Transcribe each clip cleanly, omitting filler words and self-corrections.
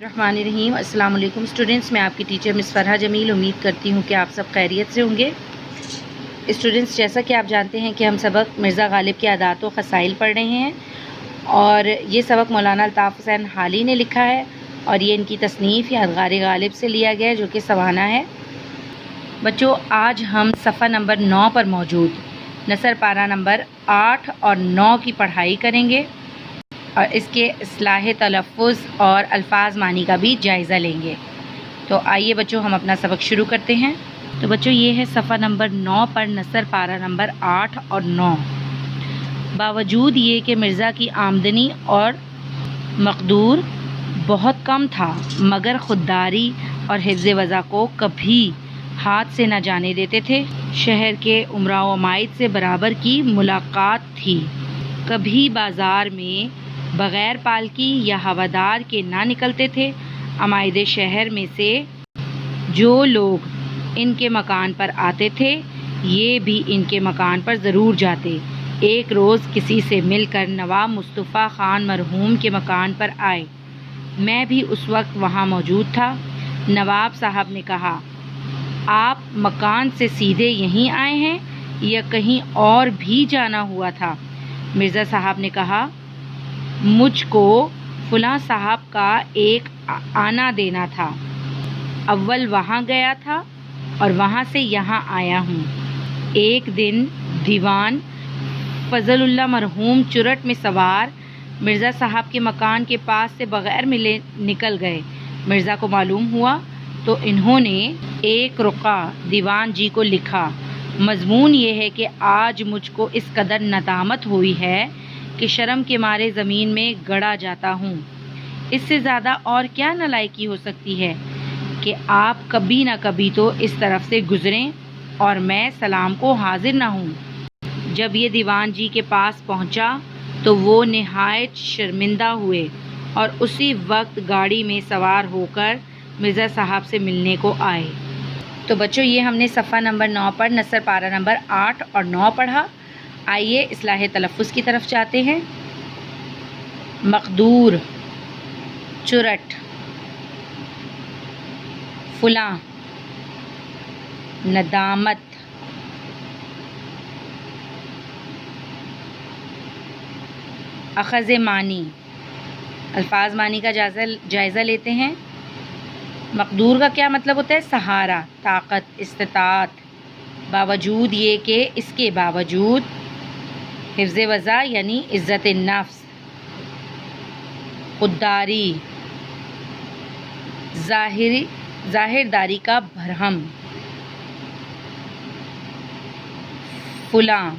الرحمن الرحیم۔ السلام علیکم اسٹوڈنٹس، میں آپ کی ٹیچر مس فرحہ جمیل امید کرتی ہوں کہ آپ سب خیریت سے ہوں گے۔ اسٹوڈنٹس، جیسا کہ آپ جانتے ہیں کہ ہم سبق مرزا غالب کے عادات و خصائل پڑھ رہے ہیں اور یہ سبق مولانا الطاف حسین حالی نے لکھا ہے اور یہ ان کی تصنیف یادگار غالب سے لیا گیا ہے جو کہ سوانح ہے۔ بچوں، آج ہم صفحہ نمبر 9 پر موجود نثر پارہ نمبر 8 اور 9 کی پڑھائی کریں گے اور اس کے اصلاح تلفظ اور الفاظ معنی کا بھی جائزہ لیں گے۔ تو آئیے بچوں، ہم اپنا سبق شروع کرتے ہیں۔ تو بچوں، یہ ہے صفحہ نمبر 9 پر نثر پارہ نمبر 8 اور 9۔ باوجود یہ کہ مرزا کی آمدنی اور مقدور بہت کم تھا، مگر خودداری اور حفظ وضع کو کبھی ہاتھ سے نہ جانے دیتے تھے۔ شہر کے امراء و عمائد سے برابر کی ملاقات تھی۔ کبھی بازار میں بغیر پالکی یا ہوادار کے نہ نکلتے تھے۔ عمائد شہر میں سے جو لوگ ان کے مکان پر آتے تھے، یہ بھی ان کے مکان پر ضرور جاتے۔ ایک روز کسی سے مل کر نواب مصطفیٰ خان مرحوم کے مکان پر آئے۔ میں بھی اس وقت وہاں موجود تھا۔ نواب صاحب نے کہا، آپ مکان سے سیدھے یہیں آئے ہیں یا کہیں اور بھی جانا ہوا تھا؟ مرزا صاحب نے کہا، مجھ کو فلاں صاحب کا ایک آنا دینا تھا، اول وہاں گیا تھا اور وہاں سے یہاں آیا ہوں۔ ایک دن دیوان فضل اللہ مرحوم چرٹ میں سوار مرزا صاحب کے مکان کے پاس سے بغیر ملے نکل گئے۔ مرزا کو معلوم ہوا تو انہوں نے ایک رقعہ دیوان جی کو لکھا۔ مضمون یہ ہے کہ آج مجھ کو اس قدر ندامت ہوئی ہے کہ شرم کے مارے زمین میں گڑا جاتا ہوں۔ اس سے زیادہ اور کیا نالائکی ہو سکتی ہے کہ آپ کبھی نہ کبھی تو اس طرف سے گزریں اور میں سلام کو حاضر نہ ہوں۔ جب یہ دیوان جی کے پاس پہنچا تو وہ نہایت شرمندہ ہوئے اور اسی وقت گاڑی میں سوار ہو کر مرزا صاحب سے ملنے کو آئے۔ تو بچوں، یہ ہم نے صفحہ نمبر 9 پر نثر پارہ نمبر 8 اور 9 پڑھا۔ آئیے اصلاح تلفظ کی طرف جاتے ہیں۔ مقدور، چرٹ، فلاں، ندامت، اخذ معنی۔ الفاظ معنی کا جائزہ لیتے ہیں۔ مقدور کا کیا مطلب ہوتا ہے؟ سہارا، طاقت، استطاعت۔ باوجود یہ کہ، اس کے باوجود۔ حفظ وضع یعنی عزت النفس، خودداری، ظاہرداری کا بھرم۔ فلاں،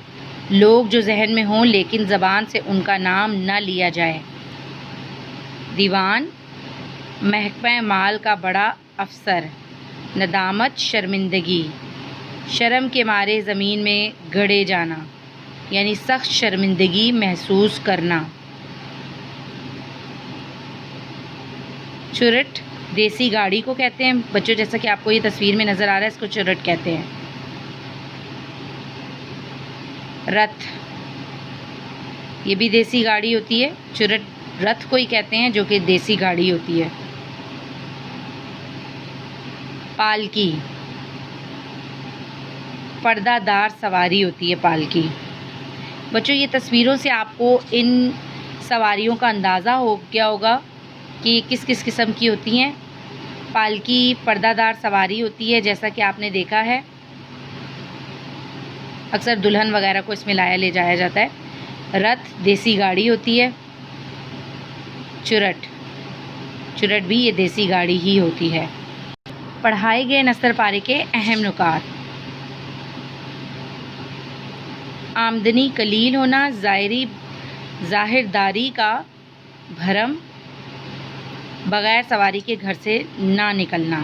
لوگ جو ذہن میں ہوں لیکن زبان سے ان کا نام نہ لیا جائے۔ دیوان، محکمہ مال کا بڑا افسر۔ ندامت، شرمندگی، شرم کے مارے زمین میں گڑے جانا یعنی سخت شرمندگی محسوس کرنا۔ چرٹ، دیسی گاڑی کو کہتے ہیں بچوں، جیسا کہ آپ کو یہ تصویر میں نظر آ رہا ہے، اس کو چرٹ کہتے ہیں۔ رتھ، یہ بھی دیسی گاڑی ہوتی ہے۔ چرٹ رتھ کو ہی کہتے ہیں جو کہ دیسی گاڑی ہوتی ہے۔ پالکی، پردہ دار سواری ہوتی ہے پالکی۔ بچوں، یہ تصویروں سے آپ کو ان سواریوں کا اندازہ ہو گیا ہوگا کہ کس کس قسم کی ہوتی ہیں۔ پالکی پردہ دار سواری ہوتی ہے، جیسا کہ آپ نے دیکھا ہے، اکثر دلہن وغیرہ کو اس میں لایا لے جایا جاتا ہے۔ رتھ دیسی گاڑی ہوتی ہے۔ چرٹ بھی یہ دیسی گاڑی ہی ہوتی ہے۔ پڑھائے گئے نثر پارے کے اہم نکات۔ آمدنی قلیل ہونا، ظاہرداری کا بھرم، بغیر سواری کے گھر سے نہ نکلنا۔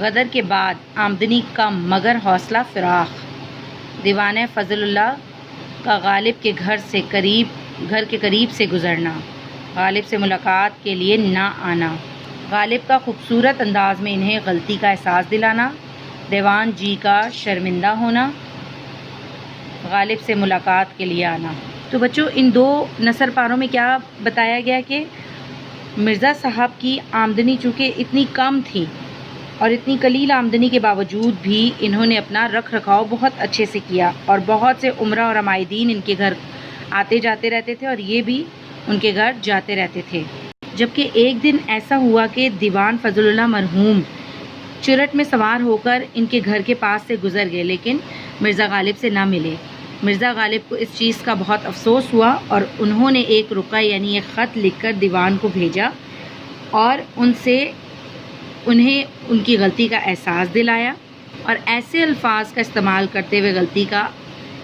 غدر کے بعد آمدنی کم مگر حوصلہ فراخ۔ دیوان فضل اللہ کا غالب کے گھر کے قریب سے گزرنا، غالب سے ملاقات کے لیے نہ آنا، غالب کا خوبصورت انداز میں انہیں غلطی کا احساس دلانا، دیوان جی کا شرمندہ ہونا، غالب سے ملاقات کے لیے آنا۔ تو بچوں ان دو نثر پاروں میں کیا بتایا گیا کہ مرزا صاحب کی آمدنی چونکہ اتنی کم تھی اور اتنی قلیل آمدنی کے باوجود بھی انہوں نے اپنا رکھ رکھاؤ بہت اچھے سے کیا، اور بہت سے عمرہ اور عمائدین ان کے گھر آتے جاتے رہتے تھے اور یہ بھی ان کے گھر جاتے رہتے تھے۔ جبکہ ایک دن ایسا ہوا کہ دیوان فضل اللہ مرحوم چرٹ میں سوار ہو کر ان کے گھر کے پاس سے گزر گئے، لیکن مرزا غالب سے نہ ملے۔ مرزا غالب کو اس چیز کا بہت افسوس ہوا اور انہوں نے ایک رقعہ یعنی ایک خط لکھ کر دیوان کو بھیجا اور انہیں ان کی غلطی کا احساس دلایا، اور ایسے الفاظ کا استعمال کرتے ہوئے غلطی کا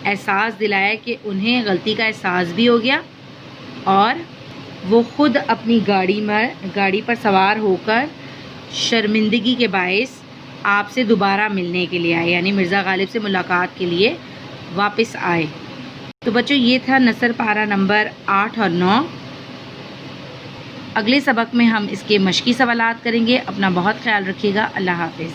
احساس دلایا کہ انہیں غلطی کا احساس بھی ہو گیا، اور وہ خود اپنی گاڑی پر سوار ہو کر شرمندگی کے باعث آپ سے دوبارہ ملنے کے لیے آئے، یعنی مرزا غالب سے ملاقات کے لیے واپس آئے۔ تو بچوں یہ تھا نثر پارہ نمبر 8 اور 9۔ اگلے سبق میں ہم اس کے مشقی سوالات کریں گے۔ اپنا بہت خیال رکھیے گا۔ اللہ حافظ۔